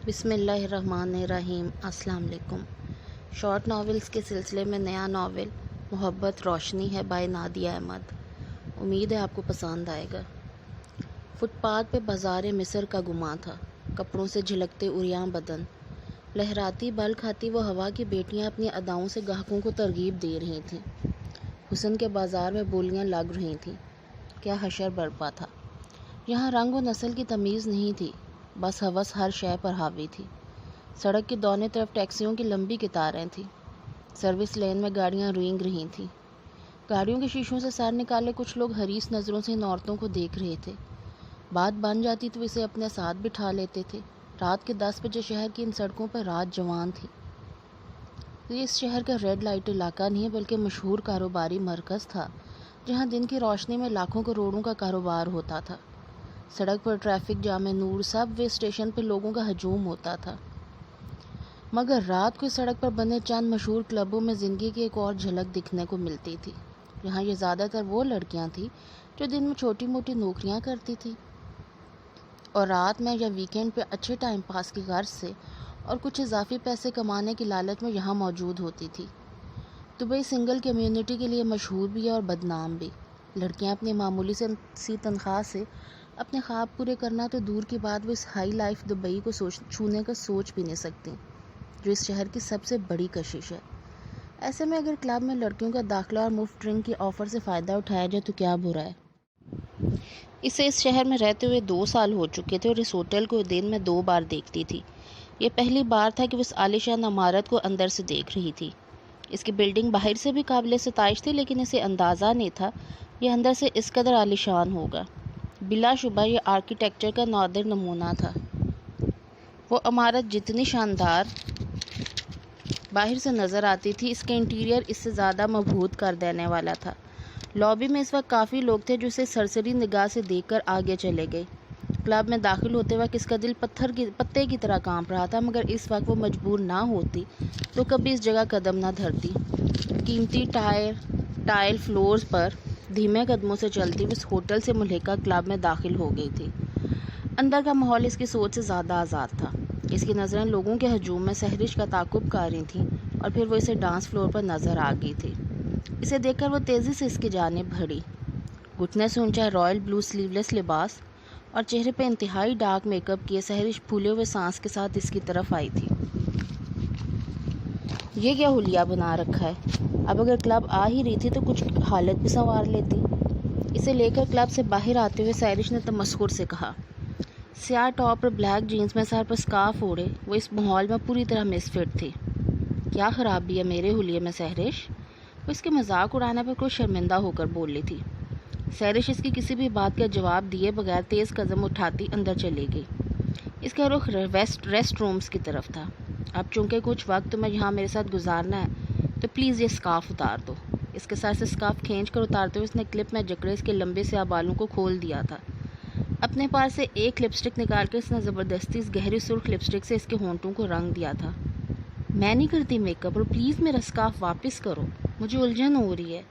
بسم اللہ الرحمن الرحیم۔ السلام علیکم۔ شارٹ ناولز کے سلسلے میں نیا ناول محبت روشنی ہے بائی نادیہ احمد۔ امید ہے آپ کو پسند آئے گا۔ فٹ پاتھ پہ بازار مصر کا گماں تھا، کپڑوں سے جھلکتے عریاں بدن، لہراتی بل کھاتی وہ ہوا کی بیٹیاں اپنی اداؤں سے گاہکوں کو ترغیب دے رہی تھیں۔ حسن کے بازار میں بولیاں لگ رہی تھیں۔ کیا حشر برپا تھا یہاں! رنگ و نسل کی تمیز نہیں تھی، بس ہوس ہر شے پر حاوی تھی۔ سڑک کے دونوں طرف ٹیکسیوں کی لمبی قطاریں تھیں۔ سروس لین میں گاڑیاں رینگ رہی تھیں۔ گاڑیوں کے شیشوں سے سر نکالے کچھ لوگ حریص نظروں سے ان عورتوں کو دیکھ رہے تھے۔ بات بن جاتی تو اسے اپنے ساتھ بٹھا لیتے تھے۔ رات کے 10 بجے شہر کی ان سڑکوں پر رات جوان تھی۔ یہ اس شہر کا ریڈ لائٹ علاقہ نہیں بلکہ مشہور کاروباری مرکز تھا، جہاں دن کی روشنی میں لاکھوں کروڑوں کا کاروبار ہوتا تھا۔ سڑک پر ٹریفک جام نور، سب وے اسٹیشن پہ لوگوں کا ہجوم ہوتا تھا، مگر رات کو سڑک پر بنے چند مشہور کلبوں میں زندگی کی ایک اور جھلک دکھنے کو ملتی تھی۔ یہاں یہ زیادہ تر وہ لڑکیاں تھیں جو دن میں چھوٹی موٹی نوکریاں کرتی تھیں اور رات میں یا ویکینڈ پہ اچھے ٹائم پاس کی غرض سے اور کچھ اضافی پیسے کمانے کی لالچ میں یہاں موجود ہوتی تھی۔ دبئی سنگل کمیونٹی کے لیے مشہور بھی ہے اور بدنام بھی۔ لڑکیاں اپنی معمولی سی تنخواہ سے اپنے خواب پورے کرنا تو دور کی بات، وہ اس ہائی لائف دبئی کو چھونے کا سوچ بھی نہیں سکتی، جو اس شہر کی سب سے بڑی کشش ہے۔ ایسے میں اگر کلب میں لڑکیوں کا داخلہ اور مفت ڈرنک کی آفر سے فائدہ اٹھایا جائے تو کیا برا ہے؟ اسے اس شہر میں رہتے ہوئے 2 سال ہو چکے تھے اور اس ہوٹل کو دن میں 2 بار دیکھتی تھی۔ یہ پہلی بار تھا کہ وہ اس عالیشان عمارت کو اندر سے دیکھ رہی تھی۔ اس کی بلڈنگ باہر سے بھی قابل ستائش تھی، لیکن اسے اندازہ نہیں تھا یہ اندر سے اس قدر عالیشان ہوگا۔ بلا شبہ یہ آرکیٹیکچر کا نادر نمونہ تھا۔ وہ عمارت جتنی شاندار باہر سے نظر آتی تھی، اس کے انٹیریئر اس سے زیادہ مبہوت کر دینے والا تھا۔ لابی میں اس وقت کافی لوگ تھے جو اسے سرسری نگاہ سے دیکھ کر آگے چلے گئے۔ کلب میں داخل ہوتے وقت اس کا دل پتے کی طرح کانپ رہا تھا، مگر اس وقت وہ مجبور نہ ہوتی تو کبھی اس جگہ قدم نہ دھرتی۔ قیمتی ٹائل فلورز پر دھیمے قدموں سے چلتی وہ اس ہوٹل سے ملحقہ کلب میں داخل ہو گئی تھی۔ اندر کا ماحول اس کی سوچ سے زیادہ آزاد تھا۔ اس کی نظریں لوگوں کے ہجوم میں سحرش کا تعاقب کر رہی تھیں اور پھر وہ اسے ڈانس فلور پر نظر آ گئی تھی۔ اسے دیکھ کر وہ تیزی سے اس کی جانب بڑھی۔ گھٹنے سے اونچا رائل بلو سلیو لیس لباس اور چہرے پہ انتہائی ڈارک میک اپ کیے سحرش پھولے ہوئے سانس کے ساتھ اس کی طرف آئی تھی۔ یہ کیا حلیہ بنا رکھا ہے! اب اگر کلب آ ہی رہی تھی تو کچھ حالت بھی سنوار لیتی۔ اسے لے کر کلب سے باہر آتے ہوئے سحرش نے تمسخر سے کہا۔ سیاہ ٹاپ اور بلیک جینز میں سر پر سکارف اوڑھے وہ اس ماحول میں پوری طرح مس فٹ تھی۔ کیا خرابی ہے میرے حلیے میں سحرش؟ وہ اس کے مذاق اڑانے پر کچھ شرمندہ ہو کر بول رہی تھی۔ سحرش اس کی کسی بھی بات کا جواب دیے بغیر تیز قدم اٹھاتی اندر چلی گئی۔ اس کا رخ ریسٹ رومز کی طرف تھا۔ اب چونکہ کچھ وقت تمہیں یہاں میرے ساتھ گزارنا ہے تو پلیز یہ سکارف اتار دو۔ اس کے سر سے سکارف کھینچ کر اتارتے ہوئے اس نے کلپ میں جکڑے اس کے لمبے سیاہ بالوں کو کھول دیا تھا۔ اپنے پاس سے ایک لپسٹک نکال کر اس نے زبردستی اس گہری سرخ لپسٹک سے اس کے ہونٹوں کو رنگ دیا تھا۔ میں نہیں کرتی میک اپ، اور پلیز میرا سکارف واپس کرو، مجھے الجھن ہو رہی ہے۔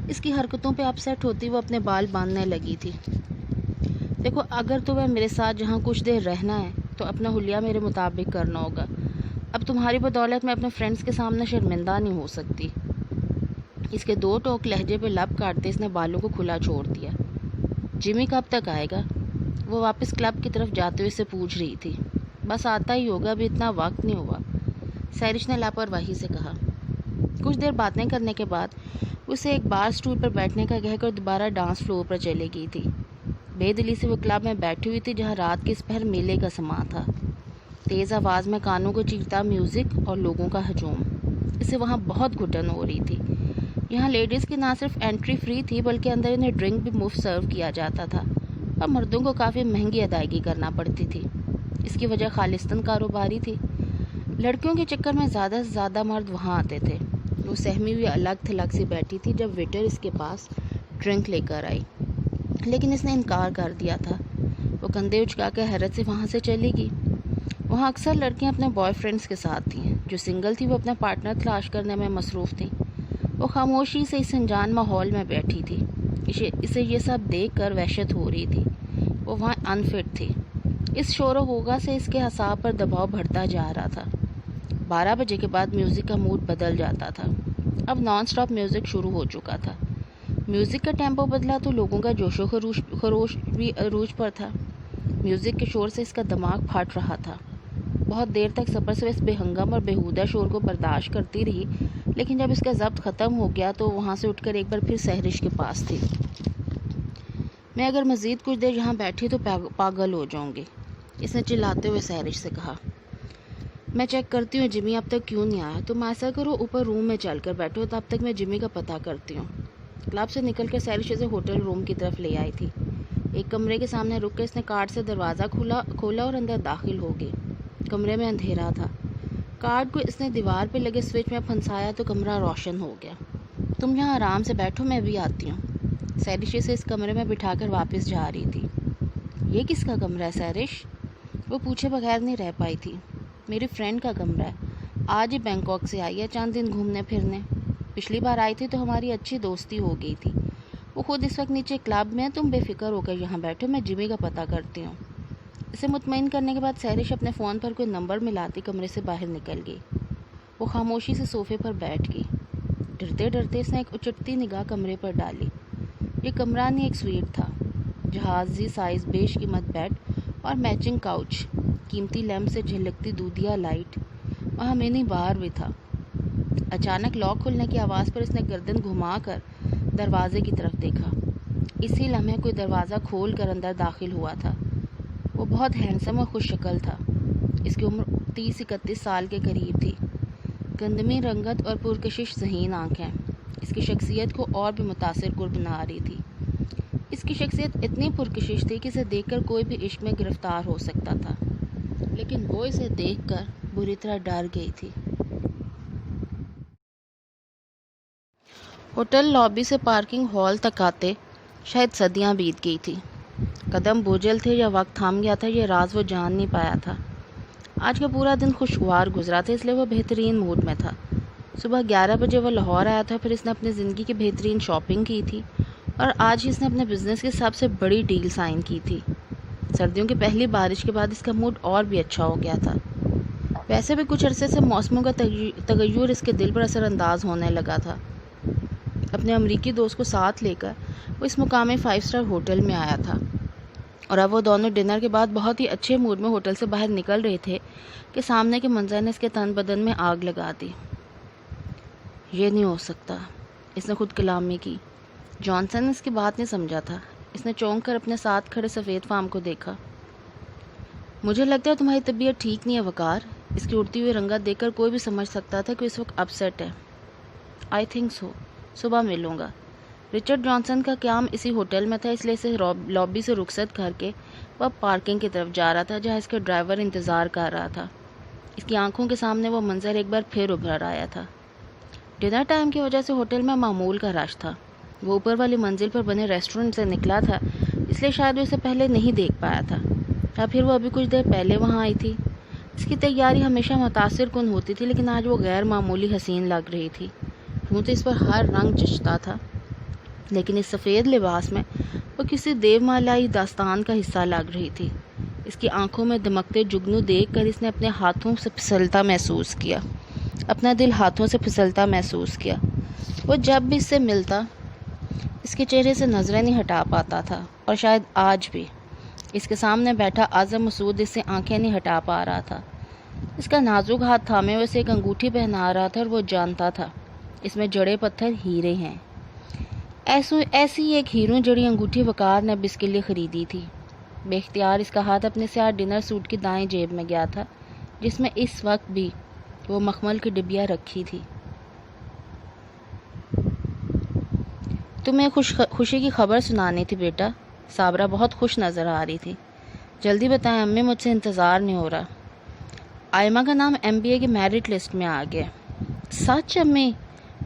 اس کی حرکتوں پہ اپ سیٹ ہوتی وہ اپنے بال باندھنے لگی تھی۔ دیکھو، اگر تمہیں میرے ساتھ جہاں کچھ دیر رہنا ہے تو اپنا حلیہ میرے مطابق کرنا ہوگا۔ اب تمہاری بدولت میں اپنے فرینڈز کے سامنے شرمندہ نہیں ہو سکتی۔ اس کے 2 ٹوک لہجے پہ لب کاٹتے اس نے بالوں کو کھلا چھوڑ دیا۔ جمی کب تک آئے گا؟ وہ واپس کلب کی طرف جاتے ہوئے اسے پوچھ رہی تھی۔ بس آتا ہی ہوگا، ابھی اتنا وقت نہیں ہوا، سحرش نے لاپرواہی سے کہا۔ کچھ دیر باتیں کرنے کے بعد اسے ایک بار سٹول پر بیٹھنے کا کہہ کر دوبارہ ڈانس فلور پر چلے گئی تھی۔ بے دلی سے وہ کلب میں بیٹھی ہوئی تھی جہاں رات کے اس پہر میلے کا سماں تھا۔ تیز آواز میں کانوں کو چیرتا میوزک اور لوگوں کا ہجوم، اسے وہاں بہت گھٹن ہو رہی تھی۔ یہاں لیڈیز کی نہ صرف انٹری فری تھی بلکہ اندر انہیں ڈرنک بھی مفت سرو کیا جاتا تھا، اور مردوں کو کافی مہنگی ادائیگی کرنا پڑتی تھی۔ اس کی وجہ خالصتاً کاروباری تھی۔ لڑکیوں کے چکر میں زیادہ سے زیادہ مرد وہاں آتے تھے۔ وہ سہمی ہوئی الگ تھلگ سی بیٹھی تھی جب ویٹر اس کے پاس ڈرنک لے کر آئی، لیکن اس نے انکار کر دیا تھا۔ وہ کندھے اچکا کے حیرت سے وہاں سے چلی گئی۔ وہاں اکثر لڑکیاں اپنے بوائے فرینڈز کے ساتھ تھیں، جو سنگل تھی وہ اپنا پارٹنر تلاش کرنے میں مصروف تھیں۔ وہ خاموشی سے اس انجان ماحول میں بیٹھی تھی۔ اسے یہ سب دیکھ کر وحشت ہو رہی تھی۔ وہ وہاں انفٹ تھی۔ اس شور و غوغا سے اس کے اعصاب پر دباؤ بڑھتا جا رہا تھا۔ 12 بجے کے بعد میوزک کا موڈ بدل جاتا تھا۔ اب نان سٹاپ میوزک شروع ہو چکا تھا۔ میوزک کا ٹیمپو بدلا تو لوگوں کا جوش و خروش بھی عروج پر تھا۔ میوزک کے شور سے اس کا دماغ پھٹ رہا تھا۔ بہت دیر تک سفر سے اس بے ہنگم اور بیہودہ شور کو برداشت کرتی رہی، لیکن جب اس کا ضبط ختم ہو گیا تو وہاں سے اٹھ کر ایک بار پھر سہرش کے پاس تھی۔ میں اگر مزید کچھ دیر یہاں بیٹھی تو پاگل ہو جاؤں گی، اس نے چلاتے ہوئے سہرش سے کہا۔ میں چیک کرتی ہوں جمی اب تک کیوں نہیں آیا۔ تم ایسا کرو، اوپر روم میں چل کر بیٹھو، تب تک میں جمی کا پتہ کرتی ہوں۔ کلب سے نکل کر سہرش اسے ہوٹل روم کی طرف لے آئی تھی۔ ایک کمرے کے سامنے رک کر اس نے کارڈ سے دروازہ کھولا اور اندر داخل ہو گئی۔ کمرے میں اندھیرا تھا۔ کارڈ کو اس نے دیوار پہ لگے سوئچ میں پھنسایا تو کمرہ روشن ہو گیا۔ تم یہاں آرام سے بیٹھو، میں بھی آتی ہوں۔ سہرش اسے اس کمرے میں بٹھا کر واپس جا رہی تھی۔ یہ کس کا کمرہ ہے سہرش؟ وہ پوچھے بغیر نہیں رہ پائی تھی۔ میری فرینڈ کا کمرہ ہے، آج ہی بینکاک سے آئی ہے، چند دن گھومنے پھرنے۔ پچھلی بار آئی تھی تو ہماری اچھی دوستی ہو گئی تھی۔ وہ خود اس وقت نیچے کلب میں ہے، تم بے فکر ہو کر یہاں بیٹھو، میں جمی کا پتہ کرتی ہوں۔ اسے مطمئن کرنے کے بعد سہرش اپنے فون پر کوئی نمبر ملاتی کمرے سے باہر نکل گئی۔ وہ خاموشی سے صوفے پر بیٹھ گئی۔ ڈرتے ڈرتے اس نے ایک اچٹتی نگاہ کمرے پر ڈالی۔ یہ کمرہ نہیں، ایک سویٹ تھا۔ جہازی سائز بیش قیمت بیڈ اور میچنگ کاؤچ، قیمتی لیمپ سے جھلکتی دودھیا لائٹ، وہاں منی بار بھی تھا۔ اچانک لاک کھلنے کی آواز پر اس نے گردن گھما کر دروازے کی طرف دیکھا۔ اسی لمحے کوئی دروازہ کھول کر اندر داخل ہوا تھا۔ وہ بہت ہینڈسم اور خوش شکل تھا۔ اس کی عمر 30-31 سال کے قریب تھی۔ گندمی رنگت اور پرکشش ذہین آنکھیں اس کی شخصیت کو اور بھی متاثر کن بنا رہی تھی۔ اس کی شخصیت اتنی پرکشش تھی کہ اسے دیکھ کر کوئی بھی عشق میں گرفتار ہو سکتا تھا، لیکن وہ اسے دیکھ کر بری طرح ڈر گئی تھی۔ ہوٹل لابی سے پارکنگ ہال تک آتے شاید صدیاں بیت گئی تھی۔ قدم بوجھل تھے یا وقت تھام گیا تھا، یہ راز وہ جان نہیں پایا تھا۔ آج کا پورا دن خوشگوار گزرا تھا، اس لیے وہ بہترین موڈ میں تھا۔ صبح 11 بجے وہ لاہور آیا تھا، پھر اس نے اپنی زندگی کی بہترین شاپنگ کی تھی اور آج ہی اس نے اپنے بزنس کی سب سے بڑی ڈیل سائن کی تھی۔ سردیوں کی پہلی بارش کے بعد اس کا موڈ اور بھی اچھا ہو گیا تھا۔ ویسے بھی کچھ عرصے سے موسموں کا تغیر اس کے دل پر اثر انداز ہونے لگا تھا۔ اپنے امریکی دوست کو ساتھ لے کر وہ اس مقامی 5 اسٹار ہوٹل میں آیا تھا اور اب وہ دونوں ڈنر کے بعد بہت ہی اچھے موڈ میں ہوٹل سے باہر نکل رہے تھے کہ سامنے کے منظر نے اس کے تن بدن میں آگ لگا دی۔ یہ نہیں ہو سکتا، اس نے خود کلامی کی۔ جانسن نے اس کی بات نہیں سمجھا تھا۔ اس نے چونک کر اپنے ساتھ کھڑے سفید فام کو دیکھا۔ مجھے لگتا ہے تمہاری طبیعت ٹھیک نہیں ہے وقار۔ اس کی اڑتی ہوئی رنگت دیکھ کر کوئی بھی سمجھ سکتا تھا کہ اس وقت اپسیٹ ہے۔ آئی تھنک سو، صبح ملوں گا۔ رچرڈ جانسن کا قیام اسی ہوٹل میں تھا، اس لیے اسے لابی سے رخصت کر کے وہ اب پارکنگ کی طرف جا رہا تھا جہاں اس کا ڈرائیور انتظار کر رہا تھا۔ اس کی آنکھوں کے سامنے وہ منظر ایک بار پھر ابھر آیا تھا۔ ڈنر ٹائم کی وجہ سے ہوٹل میں معمول کا رش تھا۔ وہ اوپر والی منزل پر بنے ریسٹورنٹ سے نکلا تھا، اس لیے شاید وہ اسے پہلے نہیں دیکھ پایا تھا، یا پھر وہ ابھی کچھ دیر پہلے وہاں آئی تھی۔ اس کی تیاری ہمیشہ متاثر کن ہوتی تھی، لیکن آج وہ غیر معمولی حسین لگ رہی تھی۔ یوں تو اس پر ہر رنگ جچتا تھا، لیکن اس سفید لباس میں وہ کسی دیومالائی داستان کا حصہ لگ رہی تھی۔ اس کی آنکھوں میں دمکتے جگنو دیکھ کر اس نے اپنے ہاتھوں سے پھسلتا محسوس کیا، اپنا دل ہاتھوں سے پھسلتا محسوس کیا۔ وہ جب بھی اس سے ملتا اس کے چہرے سے نظریں نہیں ہٹا پاتا تھا، اور شاید آج بھی اس کے سامنے بیٹھا اعظم مسعود اس سے آنکھیں نہیں ہٹا پا رہا تھا۔ اس کا نازک ہاتھ تھامے ہوئے اسے ایک انگوٹھی پہنا رہا تھا اور وہ جانتا تھا اس میں جڑے پتھر ہیرے ہیں۔ ایسی ایک ہیروں جڑی انگوٹھی وقار نے اب اس کے لیے خریدی تھی۔ بے اختیار اس کا ہاتھ اپنے سیاہ ڈنر سوٹ کی دائیں جیب میں گیا تھا، جس میں اس وقت بھی وہ مخمل کی ڈبیا رکھی تھی۔ تمہیں خوشی کی خبر سنانی تھی بیٹا، صابرہ بہت خوش نظر آ رہی تھی۔ جلدی بتائیں امی، مجھ سے انتظار نہیں ہو رہا۔ آئمہ کا نام MBA کی میرٹ لسٹ میں آ گیا۔ سچ امی؟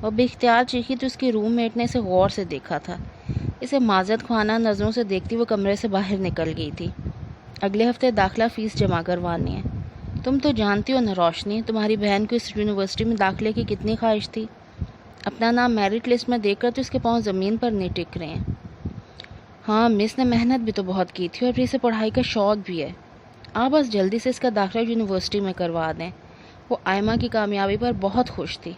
وہ بے اختیار چیخی تو اس کی روم میٹ نے اسے غور سے دیکھا تھا۔ اسے معذرت خواہانہ نظروں سے دیکھتی وہ کمرے سے باہر نکل گئی تھی۔ اگلے ہفتے داخلہ فیس جمع کروانی ہے۔ تم تو جانتی ہو نا روشنی، تمہاری بہن کو اس یونیورسٹی میں داخلے کی کتنی خواہش تھی۔ اپنا نام میرٹ لسٹ میں دیکھ کر تو اس کے پاؤں زمین پر نہیں ٹک رہے ہیں۔ ہاں، مس نے محنت بھی تو بہت کی تھی اور پھر اسے پڑھائی کا شوق بھی ہے۔ آپ بس جلدی سے اس کا داخلہ یونیورسٹی میں کروا دیں۔ وہ آئمہ کی کامیابی پر بہت خوش تھی۔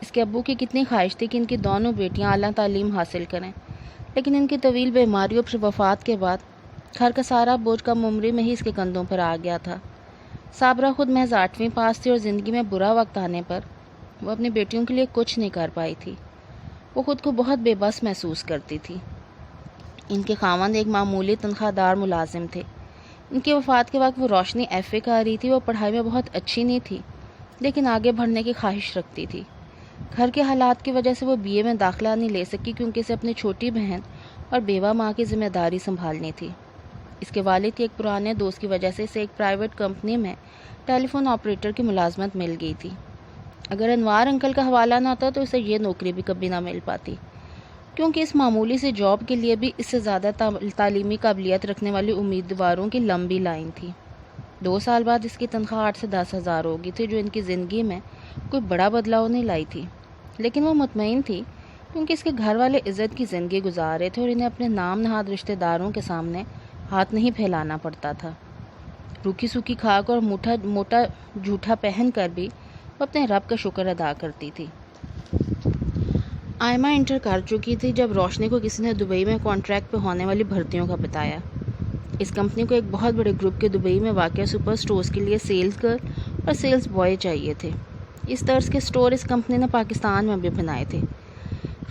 اس کے ابو کی کتنی خواہش تھی کہ ان کی دونوں بیٹیاں اعلیٰ تعلیم حاصل کریں، لیکن ان کی طویل بیماریوں پر وفات کے بعد گھر کا سارا بوجھ کم عمری میں ہی اس کے کندھوں پر آ گیا تھا۔ صابرہ خود محض 8ویں پاس تھی اور زندگی میں برا وقت آنے پر وہ اپنی بیٹیوں کے لیے کچھ نہیں کر پائی تھی۔ وہ خود کو بہت بے بس محسوس کرتی تھی۔ ان کے خاوند ایک معمولی تنخواہ دار ملازم تھے۔ ان کی وفات کے وقت وہ روشنی FA کر رہی تھی۔ وہ پڑھائی میں بہت اچھی نہیں تھی، لیکن آگے بڑھنے کی خواہش رکھتی تھی۔ گھر کے حالات کی وجہ سے وہ BA میں داخلہ نہیں لے سکی کیونکہ اسے اپنی چھوٹی بہن اور بیوہ ماں کی ذمہ داری سنبھالنی تھی۔ اس کے والد کی ایک پرانے دوست کی وجہ سے اسے ایک پرائیویٹ کمپنی میں ٹیلی فون آپریٹر کی ملازمت مل گئی تھی۔ اگر انوار انکل کا حوالہ نہ ہوتا تو اسے یہ نوکری بھی کبھی نہ مل پاتی، کیونکہ اس معمولی سے جاب کے لیے بھی اس سے زیادہ تعلیمی قابلیت رکھنے والی امیدواروں کی لمبی لائن تھی۔ 2 سال بعد اس کی تنخواہ 8 سے 10 ہزار ہو گئی تھی، جو ان کی زندگی میں کوئی بڑا بدلاؤ نہیں لائی تھی، لیکن وہ مطمئن تھی کیونکہ اس کے گھر والے عزت کی زندگی گزار رہے تھے اور انہیں اپنے نام نہاد رشتہ داروں کے سامنے ہاتھ نہیں پھیلانا پڑتا تھا۔ روکھی سوکھی کھاک اور موٹا جھوٹا پہن کر بھی وہ اپنے رب کا شکر ادا کرتی تھی۔ آئمہ انٹر کر چکی تھی جب روشنی کو کسی نے دبئی میں کانٹریکٹ پہ ہونے والی بھرتیوں کا بتایا۔ اس کمپنی کو ایک بہت بڑے گروپ کے دبئی میں واقع سپر سٹورز کے لیے سیلز گرل اور سیلز بوائے چاہیے تھے۔ اس طرز کے سٹور اس کمپنی نے پاکستان میں بھی بنائے تھے۔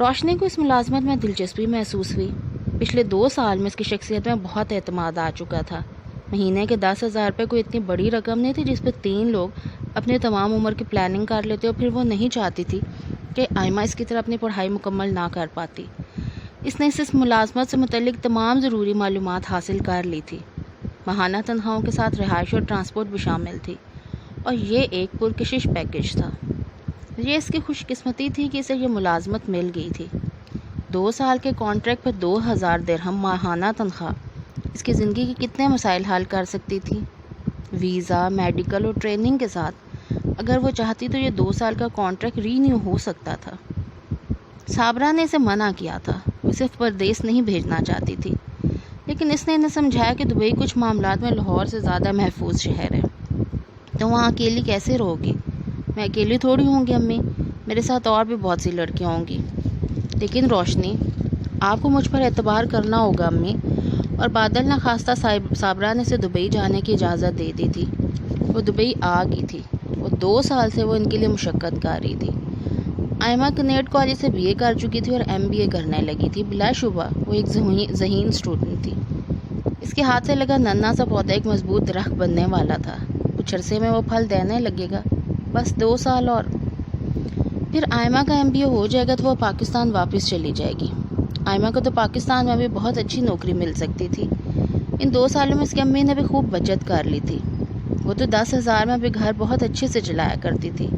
روشنی کو اس ملازمت میں دلچسپی محسوس ہوئی۔ پچھلے 2 سال میں اس کی شخصیت میں بہت اعتماد آ چکا تھا۔ مہینے کے 10,000 روپے کوئی اتنی بڑی رقم نہیں تھی جس پہ 3 لوگ اپنے تمام عمر کی پلاننگ کر لیتے، اور پھر وہ نہیں چاہتی تھی کہ آئمہ اس کی طرح اپنی پڑھائی مکمل نہ کر پاتی۔ اس نے اس ملازمت سے متعلق تمام ضروری معلومات حاصل کر لی تھی۔ ماہانہ تنخواہوں کے ساتھ رہائش اور ٹرانسپورٹ بھی شامل تھی، اور یہ ایک پرکشش پیکیج تھا۔ یہ اس کی خوش قسمتی تھی کہ اسے یہ ملازمت مل گئی تھی۔ 2 سال کے کانٹریکٹ پر 2,000 درہم ماہانہ تنخواہ اس کی زندگی کے کتنے مسائل حل کر سکتی تھی۔ ویزا، میڈیکل اور ٹریننگ کے ساتھ اگر وہ چاہتی تو یہ 2 سال کا کانٹریکٹ رینیو ہو سکتا تھا۔ صابرہ نے اسے منع کیا تھا، وہ صرف پردیس نہیں بھیجنا چاہتی تھی، لیکن اس نے انہیں سمجھایا کہ دبئی کچھ معاملات میں لاہور سے زیادہ محفوظ شہر ہے۔ تو وہاں اکیلی کیسے رہو گی؟ میں اکیلی تھوڑی ہوں گی امی، میرے ساتھ اور بھی بہت سی لڑکیاں ہوں گی۔ لیکن روشنی، آپ کو مجھ پر اعتبار کرنا ہوگا امی۔ اور بادل نخواستہ صابرہ نے اسے دبئی جانے کی اجازت دے دی تھی۔ وہ دبئی آ گئی تھی۔ وہ 2 سال سے وہ ان کے لیے مشقت کر رہی تھی۔ آئمہ کنیڈ کالج سے BA کر چکی تھی اور MBA کرنے لگی تھی۔ بلا شبہ وہ ایک ذہین اسٹوڈنٹ تھی۔ اس کے ہاتھ سے لگا ننھا سا پودا ایک مضبوط درخت بننے والا تھا۔ کچھ عرصے میں وہ پھل دینے لگے گا، بس 2 سال اور پھر آئمہ کا MBA ہو جائے گا تو وہ پاکستان واپس چلی جائے گی۔ آئمہ کو تو پاکستان میں بھی بہت اچھی نوکری مل سکتی تھی۔ ان 2 سالوں میں اس کی امی نے بھی خوب بچت کر لی تھی۔ وہ تو 10,000 میں بھی گھر بہت اچھے سے چلایا کرتی تھی۔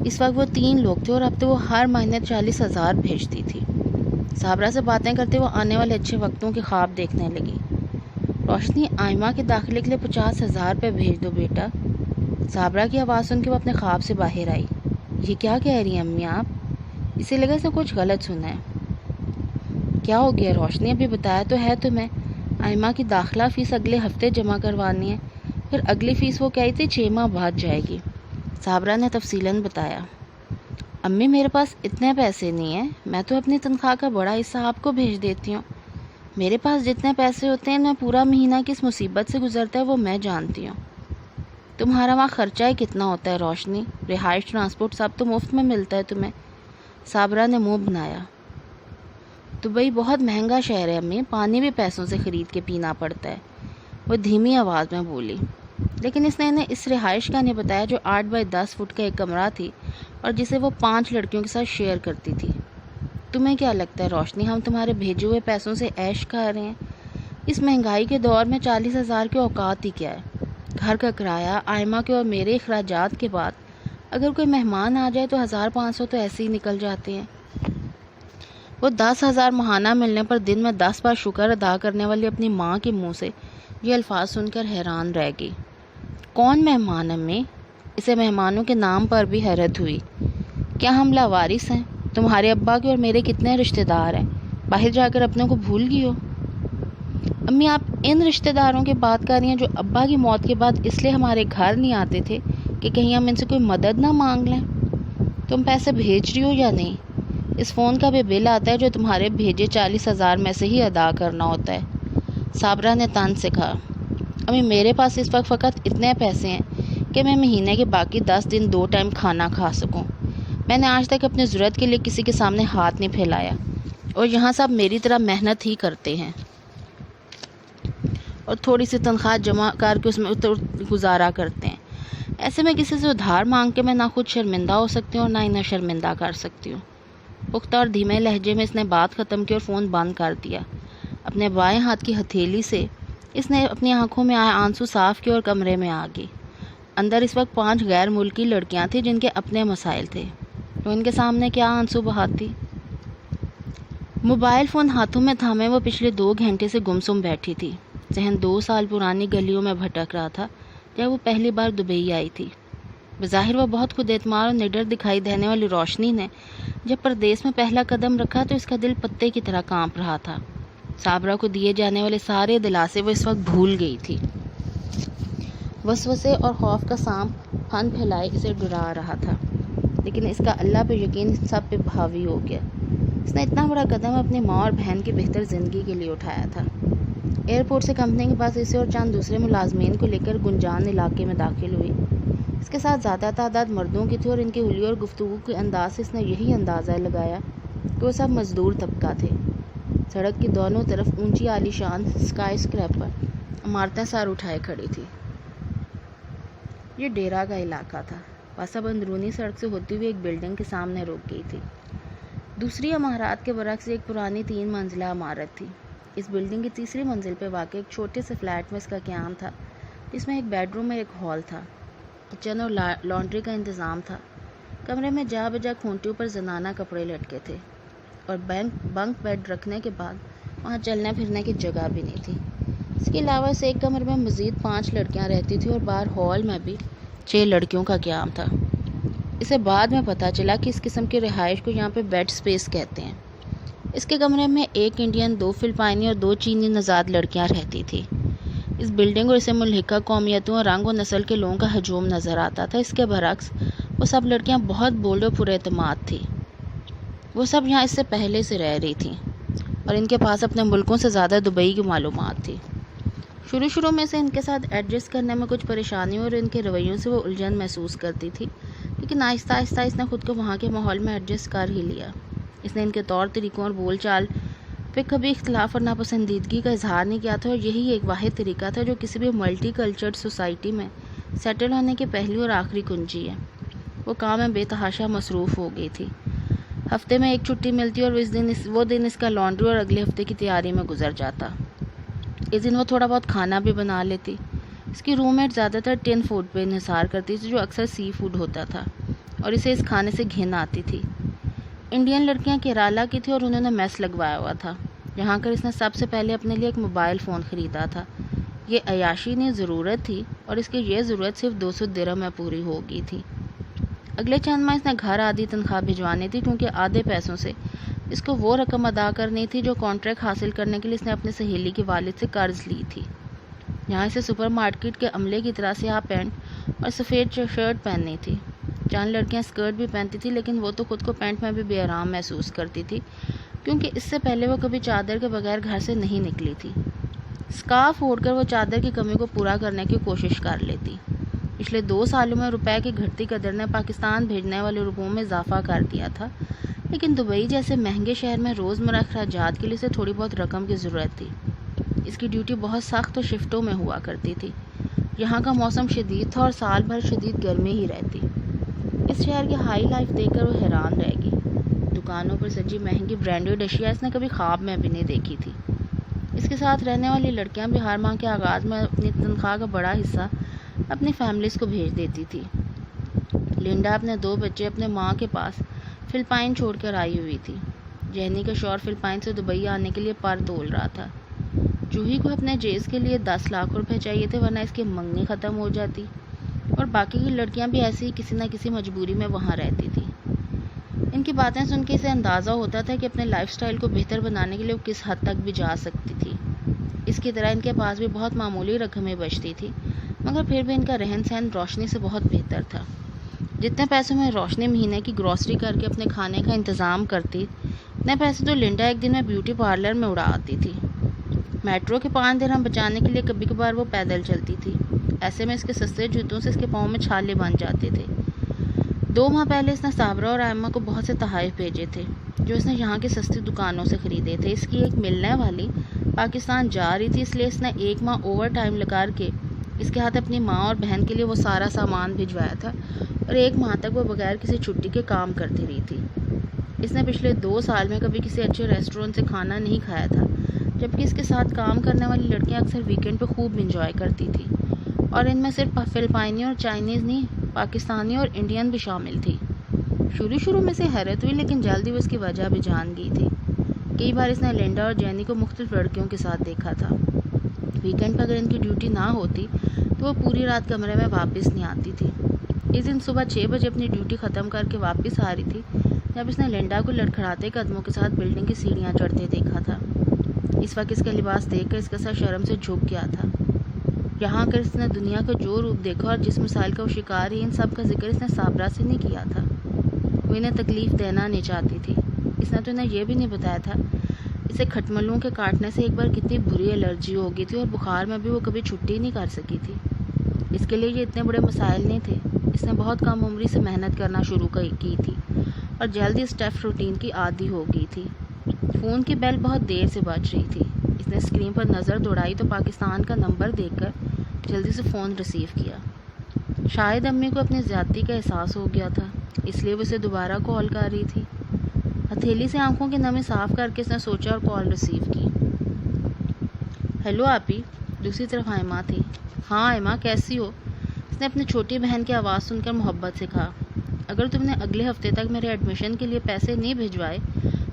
اس وقت وہ 3 لوگ تھے اور اب تو وہ ہر مہینے 40,000 بھیجتی تھی۔ صابرہ سے باتیں کرتے وہ آنے والے اچھے وقتوں کے خواب دیکھنے لگی۔ روشنی، آئمہ کے داخلے کے لیے 50,000 روپے بھیج دو بیٹا۔ صابرہ کی آواز سن کے وہ اپنے خواب سے باہر آئی۔ یہ کیا کہہ رہی ہیں امی آپ؟ اسے لگا اس نے کچھ غلط سنا ہے۔ کیا ہو گیا روشنی؟ ابھی بتایا تو ہے تمہیں، آئمہ کی داخلہ فیس اگلے ہفتے جمع کروانی ہے، پھر اگلی فیس وہ کہی تھی 6 ماہ بعد جائے گی۔ صابرہ نے تفصیلاً بتایا۔ امی میرے پاس اتنے پیسے نہیں ہیں، میں تو اپنی تنخواہ کا بڑا حصہ آپ کو بھیج دیتی ہوں۔ میرے پاس جتنے پیسے ہوتے ہیں میں پورا مہینہ کس مصیبت سے گزرتا ہے وہ میں جانتی ہوں۔ تمہارا وہاں خرچہ ہی کتنا ہوتا ہے روشنی؟ رہائش، ٹرانسپورٹ سب تو مفت میں ملتا ہے تمہیں۔ صابرہ نے منہ بنایا۔ دبئی بہت مہنگا شہر ہے امی، پانی بھی پیسوں سے خرید کے پینا پڑتا ہے، وہ دھیمی آواز میں بولی۔ لیکن اس نے انہیں اس رہائش کا نہیں بتایا جو 8 بائی 10 فٹ کا ایک کمرہ تھی اور جسے وہ 5 لڑکیوں کے ساتھ شیئر کرتی تھی۔ تمہیں کیا لگتا ہے روشنی ہم تمہارے بھیجے ہوئے پیسوں سے عیش کر رہے ہیں؟ اس مہنگائی کے دور میں 40,000 کے اوقات ہی کیا ہے؟ گھر کا کرایہ، آئمہ کے اور میرے اخراجات کے بعد اگر کوئی مہمان آ جائے تو 1,500 تو ایسے ہی نکل جاتے ہیں۔ وہ 10,000 ماہانہ ملنے پر دن میں 10 بار شکر ادا کرنے والی اپنی ماں کے منہ سے یہ الفاظ سن کر حیران رہ گئی۔ کون مہمان امی؟ اسے مہمانوں کے نام پر بھی حیرت ہوئی۔ کیا ہم لاوارث ہیں؟ تمہارے ابا کے اور میرے کتنے رشتہ دار ہیں؟ باہر جا کر اپنے کو بھول گئی ہو؟ امی آپ ان رشتہ داروں کی بات کر رہی ہیں جو ابا کی موت کے بعد اس لیے ہمارے گھر نہیں آتے تھے کہ کہیں ہم ان سے کوئی مدد نہ مانگ لیں؟ تم پیسے بھیج رہی ہو یا نہیں؟ اس فون کا بھی بل آتا ہے جو تمہارے بھیجے 40,000 میں سے ہی ادا کرنا ہوتا ہے۔ صابرہ نے طنز سے کہا۔ امی میرے پاس اس وقت فقط اتنے پیسے ہیں کہ میں مہینے کے باقی 10 دن 2 ٹائم کھانا کھا سکوں۔ میں نے آج تک اپنی ضرورت کے لیے کسی کے سامنے ہاتھ نہیں پھیلایا، اور یہاں سب میری طرح محنت ہی کرتے ہیں اور تھوڑی سی تنخواہ جمع کر کے اس میں گزارا کرتے ہیں۔ ایسے میں کسی سے ادھار مانگ کے میں نہ خود شرمندہ ہو سکتی ہوں اور نہ انہیں شرمندہ کر سکتی ہوں۔ پختہ اور دھیمے لہجے میں اس نے بات ختم کی اور فون بند کر دیا۔ اپنے بائیں ہاتھ کی ہتھیلی سے اس نے اپنی آنکھوں میں آئے آنسو صاف کیے اور کمرے میں آ گئی۔ اندر اس وقت 5 غیر ملکی لڑکیاں تھیں جن کے اپنے مسائل تھے، تو ان کے سامنے کیا آنسو بہاتی؟ موبائل فون ہاتھوں میں تھامے وہ پچھلے 2 گھنٹے سے گمسم بیٹھی تھی۔ ذہن 2 سال پرانی گلیوں میں بھٹک رہا تھا جب وہ پہلی بار دبئی آئی تھی۔ بظاہر وہ بہت خود اعتماد اور نڈر دکھائی دینے والی روشنی نے جب پردیس میں پہلا قدم رکھا تو اس کا دل پتے کی طرح کانپ رہا تھا۔ صابرہ کو دیے جانے والے سارے دلاسے وہ اس وقت بھول گئی تھی۔ وسوسے اور خوف کا سانپ پھن پھیلائے اسے ڈرا رہا تھا، لیکن اس کا اللہ پہ یقین سب پہ حاوی ہو گیا۔ اس نے اتنا بڑا قدم اپنی ماں اور بہن کی بہتر زندگی کے لیے اٹھایا تھا۔ ایئرپورٹ سے کمپنی کے پاس اسے اور چند دوسرے ملازمین کو لے کر گنجان علاقے میں داخل ہوئی۔ اس کے ساتھ زیادہ تعداد مردوں کی تھی اور ان کی حلیے اور گفتگو کے انداز سے اس نے یہی اندازہ لگایا کہ وہ سب مزدور طبقہ تھے۔ سڑک کی دونوں طرف اونچی عالیشان اسکائی اسکریپر عمارتیں سر اٹھائے کھڑی تھی۔ یہ ڈیرا کا علاقہ تھا۔ بس اب اندرونی سڑک سے ہوتی ہوئی ایک بلڈنگ کے سامنے رک گئی تھی۔ دوسری عمارات کے برعکس ایک پرانی 3 منزلہ عمارت تھی۔ اس بلڈنگ کی تیسری منزل پہ واقع ایک چھوٹے سے فلیٹ میں اس کا قیام تھا، جس میں ایک بیڈ روم اور ایک ہال تھا۔ کچن اور لانڈری کا انتظام تھا۔ کمرے میں جا بجا کھونٹیوں پر زنانہ کپڑے لٹکے تھے، اور بنک بیڈ رکھنے کے بعد وہاں چلنے پھرنے کی جگہ بھی نہیں تھی۔ اس کے علاوہ اس ایک کمرے میں مزید 5 لڑکیاں رہتی تھیں اور باہر ہال میں بھی 6 لڑکیوں کا قیام تھا۔ اسے بعد میں پتہ چلا کہ اس قسم کی رہائش کو یہاں پہ بیڈ سپیس کہتے ہیں۔ اس کے کمرے میں 1 انڈین، 2 فلپائنی اور 2 چینی نژاد لڑکیاں رہتی تھیں۔ اس بلڈنگ اور اسے ملحقہ قومیتوں اور رنگ و نسل کے لوگوں کا ہجوم نظر آتا تھا۔ اس کے برعکس وہ سب لڑکیاں بہت بولڈ اور پر اعتماد تھیں۔ وہ سب یہاں اس سے پہلے سے رہ رہی تھیں اور ان کے پاس اپنے ملکوں سے زیادہ دبئی کی معلومات تھی۔ شروع میں سے ان کے ساتھ ایڈجسٹ کرنے میں کچھ پریشانیوں اور ان کے رویوں سے وہ الجھن محسوس کرتی تھی، لیکن آہستہ آہستہ اس نے خود کو وہاں کے ماحول میں ایڈجسٹ کر ہی لیا۔ اس نے ان کے طور طریقوں اور بول چال پہ کبھی اختلاف اور ناپسندیدگی کا اظہار نہیں کیا تھا، اور یہی ایک واحد طریقہ تھا جو کسی بھی ملٹی کلچرڈ سوسائٹی میں سیٹل ہونے کی پہلی اور آخری کنجی ہے۔ وہ کام میں بے تحاشا مصروف ہو گئی تھی۔ ہفتے میں 1 چھٹی ملتی اور وہ دن اس کا لانڈری اور اگلے ہفتے کی تیاری میں گزر جاتا۔ اس دن وہ تھوڑا بہت کھانا بھی بنا لیتی۔ اس کی روم میٹ زیادہ تر ٹن فوڈ پہ انحصار کرتی تھی، جو اکثر سی فوڈ ہوتا تھا، اور اسے اس کھانے سے گھن آتی تھی۔ انڈین لڑکیاں کیرالا کی تھیں اور انہوں نے میس لگوایا ہوا تھا۔ یہاں کر اس نے سب سے پہلے اپنے لیے ایک موبائل فون خریدا تھا۔ یہ عیاشی نہیں، ضرورت تھی، اور اس کی یہ ضرورت صرف 200 درہم میں پوری ہو گئی تھی۔ اگلے چند ماہ اس نے گھر آدھی تنخواہ بھجوانی تھی، کیونکہ آدھے پیسوں سے اس کو وہ رقم ادا کرنی تھی جو کانٹریکٹ حاصل کرنے کے لیے اس نے اپنے سہیلی کے والد سے قرض لی تھی۔ یہاں اسے سپر مارکیٹ کے عملے کی طرح سیاہ پینٹ اور سفید شرٹ پہننی تھی۔ چند لڑکیاں اسکرٹ بھی پہنتی تھیں، لیکن وہ تو خود کو پینٹ میں بھی بے آرام محسوس کرتی تھی، کیونکہ اس سے پہلے وہ کبھی چادر کے بغیر گھر سے نہیں نکلی تھی۔ اسکارف اوڑھ کر وہ چادر کی کمی کو پورا کرنے کی کوشش کر لیتی۔ پچھلے 2 سالوں میں روپے کی گھٹتی قدر نے پاکستان بھیجنے والے روپوں میں اضافہ کر دیا تھا، لیکن دبئی جیسے مہنگے شہر میں روزمرہ اخراجات کے لیے اسے تھوڑی بہت رقم کی ضرورت تھی۔ اس کی ڈیوٹی بہت سخت اور شفٹوں میں ہوا کرتی تھی۔ یہاں کا موسم شدید تھا اور سال بھر شدید گرمی ہی رہتی۔ اس شہر کی ہائی لائف دیکھ کر وہ حیران رہ گئی۔ دکانوں پر سجی مہنگی برانڈیڈ اشیاء اس نے کبھی خواب میں بھی نہیں دیکھی تھی۔ اس کے ساتھ رہنے والی لڑکیاں بھی ہر ماہ کے آغاز میں اپنی تنخواہ کا بڑا حصہ اپنی فیملیز کو بھیج دیتی تھی۔ لنڈا اپنے 2 بچے اپنے ماں کے پاس فلپائن چھوڑ کر آئی ہوئی تھی۔ جہنی کا شوہر فلپائن سے دبئی آنے کے لیے پر تول رہا تھا۔ جوہی کو اپنے جیز کے لیے 10 لاکھ روپے چاہیے تھے، ورنہ اس کی منگنی ختم ہو جاتی، اور باقی کی لڑکیاں بھی ایسی ہی کسی نہ کسی مجبوری میں وہاں رہتی تھیں۔ ان کی باتیں سن کے اسے اندازہ ہوتا تھا کہ اپنے لائف سٹائل کو بہتر بنانے کے لیے وہ کس حد تک بھی جا سکتی تھی۔ اس کی طرح ان کے پاس بھی بہت معمولی رقمیں بچتی تھی، مگر پھر بھی ان کا رہن سہن روشنی سے بہت بہتر تھا۔ جتنے پیسوں میں روشنی مہینے کی گروسری کر کے اپنے کھانے کا انتظام کرتی، اتنے پیسے تو لنڈا ایک دن میں بیوٹی پارلر میں اڑا آتی تھی۔ میٹرو کے 5 درہم بچانے کے لیے کبھی کبھار وہ پیدل چلتی تھی۔ ایسے میں اس کے سستے جوتوں سے اس کے پاؤں میں چھالے بن جاتے تھے۔ 2 ماہ پہلے اس نے صابرہ اور آئمہ کو بہت سے تحائف بھیجے تھے جو اس نے یہاں کی سستی دکانوں سے خریدے تھے۔ اس کی ایک ملنے والی پاکستان جا رہی تھی، اس لیے اس نے 1 ماہ اوور ٹائم لگا کے اس کے ہاتھ اپنی ماں اور بہن کے لیے وہ سارا سامان بھجوایا تھا، اور 1 ماہ تک وہ بغیر کسی چھٹی کے کام کرتی رہی تھی۔ اس نے پچھلے 2 سال میں کبھی کسی اچھے ریسٹورینٹ سے کھانا نہیں کھایا تھا، جبکہ اس کے ساتھ کام کرنے والی لڑکیاں اکثر ویکینڈ پہ خوب انجوائے کرتی تھی، اور ان میں صرف فلپائنی اور چائنیز نہیں، پاکستانی اور انڈین بھی شامل تھی۔ شروع میں سے حیرت ہوئی، لیکن جلدی وہ اس کی وجہ بھی جان گئی تھی۔ کئی بار اس نے لنڈا اور جینی کو مختلف لڑکیوں کے ساتھ دیکھا تھا۔ ویکینڈ پر اگر ان کی ڈیوٹی نہ ہوتی تو وہ پوری رات کمرے میں واپس نہیں آتی تھی۔ اس دن صبح 6 بجے اپنی ڈیوٹی ختم کر کے واپس آ رہی تھی جب اس نے لنڈا کو لڑکھڑاتے قدموں کے ساتھ بلڈنگ کی سیڑھیاں چڑھتے دیکھا تھا۔ اس وقت اس کا لباس دیکھ کر اس کا سر شرم سے جھک گیا تھا۔ یہاں کر اس نے دنیا کا جو روپ دیکھا اور جس مسائل کا وہ شکار ہے، ان سب کا ذکر اس نے صابرہ سے نہیں کیا تھا۔ وہ انہیں تکلیف دینا نہیں چاہتی تھی۔ اس نے تو انہیں یہ بھی نہیں بتایا تھا اسے کھٹملوں کے کاٹنے سے ایک بار کتنی بری الرجی ہو گئی تھی، اور بخار میں بھی وہ کبھی چھٹی نہیں کر سکی تھی۔ اس کے لیے یہ اتنے بڑے مسائل نہیں تھے۔ اس نے بہت کم عمری سے محنت کرنا شروع کی تھی اور جلد ہی اسٹیف روٹین کی عادی ہو گئی تھی۔ فون کی بیل بہت دیر سے بج رہی تھی۔ اس نے اسکرین پر نظر دوڑائی تو پاکستان کا نمبر دیکھ کر جلدی سے فون ریسیو کیا۔ شاید امی کو اپنی زیادتی کا احساس ہو گیا تھا، اس لیے وہ اسے دوبارہ کال کر رہی تھی۔ ہتھیلی سے آنکھوں کی نمی صاف کر کے اس نے سوچا اور کال ریسیو کی۔ ہیلو آپی، دوسری طرف آئمہ تھی۔ ہاں آئمہ، کیسی ہو؟ اس نے اپنی چھوٹی بہن کی آواز سن کر محبت سے کہا۔ اگر تم نے اگلے ہفتے تک میرے ایڈمیشن کے لیے پیسے نہیں بھجوائے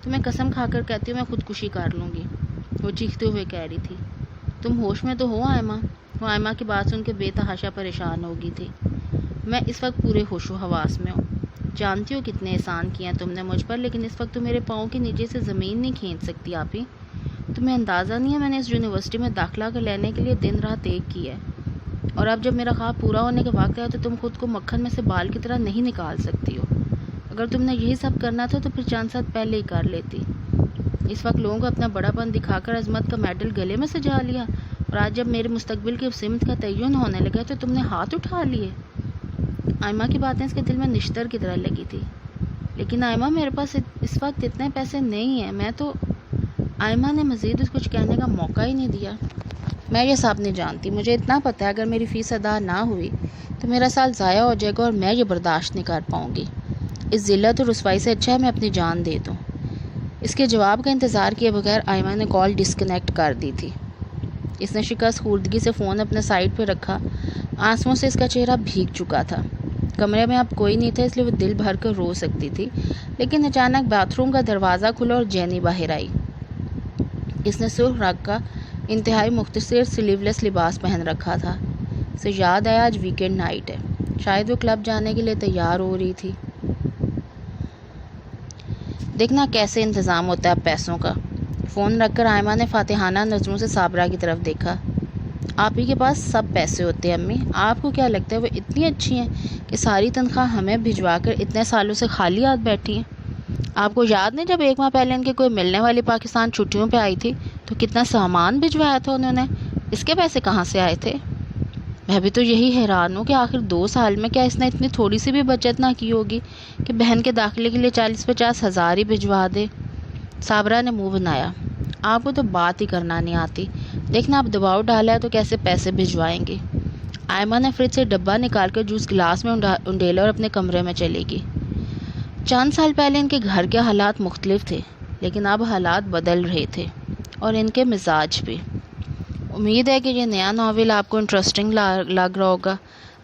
تو میں قسم کھا کر کہتی ہوں میں خودکشی کر لوں گی، وہ چیختے ہوئے کہہ رہی تھی۔ تم ہوش میں تو ہو آئمہ؟ وہ آئمہ کی بات سن کے بے تحاشا پریشان ہو گئی تھی۔ میں اس وقت پورے ہوش و حواس میں ہوں۔ جانتی ہو کتنے احسان کیے ہیں تم نے مجھ پر، لیکن اس وقت تو میرے پاؤں کے نیچے سے زمین نہیں کھینچ سکتی آپی۔ تمہیں اندازہ نہیں ہے میں نے اس یونیورسٹی میں داخلہ لینے کے لیے دن رات ایک کی ہے، اور اب جب میرا خواب پورا ہونے کا وقت ہے تو تم خود کو مکھن میں سے بال کی طرح نہیں نکال سکتی ہو۔ اگر تم نے یہی سب کرنا تھا تو پھر چند سال پہلے ہی کر لیتی۔ اس وقت لوگوں کو اپنا بڑا پن دکھا کر عظمت کا میڈل گلے میں سجا لیا، اور آج جب میرے مستقبل کی سمت کا تعین ہونے لگا تو تم نے ہاتھ اٹھا لیے۔ آئمہ کی باتیں اس کے دل میں نشتر کی طرح لگی تھی۔ لیکن آئمہ میرے پاس اس وقت اتنے پیسے نہیں ہیں، میں تو… آئمہ نے مزید کچھ کہنے کا موقع ہی نہیں دیا۔ میں یہ سب نہیں جانتی، مجھے اتنا پتہ ہے اگر میری فیس ادا نہ ہوئی تو میرا سال ضائع ہو جائے گا اور میں یہ برداشت نہیں کر پاؤں گی۔ اس ذلت اور رسوائی سے اچھا ہے میں اپنی جان دے دوں۔ اس کے جواب کا انتظار کیے بغیر آئمہ نے کال ڈسکنیکٹ کر دی تھی۔ اس نے شکست خوردگی سے فون اپنے سائڈ پہ رکھا۔ آنسوؤں سے اس کا چہرہ بھیگ چکا تھا۔ کمرے میں اب کوئی نہیں تھا، اس لیے وہ دل بھر کر رو سکتی تھی، لیکن اچانک باتھ روم کا دروازہ کھلا اور جینی باہر آئی۔ اس نے سرخ رنگ کا انتہائی مختصر سلیو لیس لباس پہن رکھا تھا۔ اسے یاد آیا آج ویکینڈ نائٹ ہے، شاید وہ کلب جانے کے لیے تیار ہو رہی تھی۔ دیکھنا کیسے انتظام ہوتا ہے اب پیسوں کا۔ فون رکھ کر آئمہ نے فاتحانہ نظروں سے صابرہ کی طرف دیکھا۔ آپ ہی کے پاس سب پیسے ہوتے ہیں امی، آپ کو کیا لگتا ہے وہ اتنی اچھی ہیں کہ ساری تنخواہ ہمیں بھجوا کر اتنے سالوں سے خالی ہاتھ بیٹھی ہیں؟ آپ کو یاد نہیں جب 1 ماہ پہلے ان کے کوئی ملنے والی پاکستان چھٹیوں پہ آئی تھی تو کتنا سامان بھجوایا تھا انہوں نے؟ اس کے پیسے کہاں سے آئے تھے؟ میں بھی تو یہی حیران ہوں کہ آخر 2 سال میں کیا اس نے اتنی تھوڑی سی بھی بچت نہ کی ہوگی کہ بہن کے داخلے کے لیے 40-50 ہزار ہی بھجوا دے۔ صابرہ نے منہ بنایا۔ آپ کو تو بات ہی کرنا نہیں آتی، دیکھنا آپ دباؤ ڈالا ہے تو کیسے پیسے بھجوائیں گے۔ آئمہ نے فریج سے ڈبہ نکال کر جوس گلاس میں انڈیلا اور اپنے کمرے میں چلے گی۔ چند سال پہلے ان کے گھر کے حالات مختلف تھے، لیکن اب حالات بدل رہے تھے اور ان کے مزاج بھی۔ امید ہے کہ یہ نیا ناول آپ کو انٹرسٹنگ لگ رہا ہوگا۔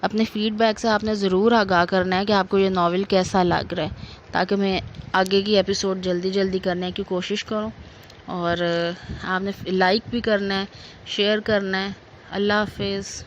اپنے فیڈ بیک سے آپ نے ضرور آگاہ کرنا ہے کہ آپ کو یہ ناول کیسا لگ رہا ہے، تاکہ میں آگے کی ایپیسوڈ جلدی کرنے کی کوشش کروں، اور آپ نے لائک بھی کرنا ہے، شیئر کرنا ہے۔ اللہ حافظ۔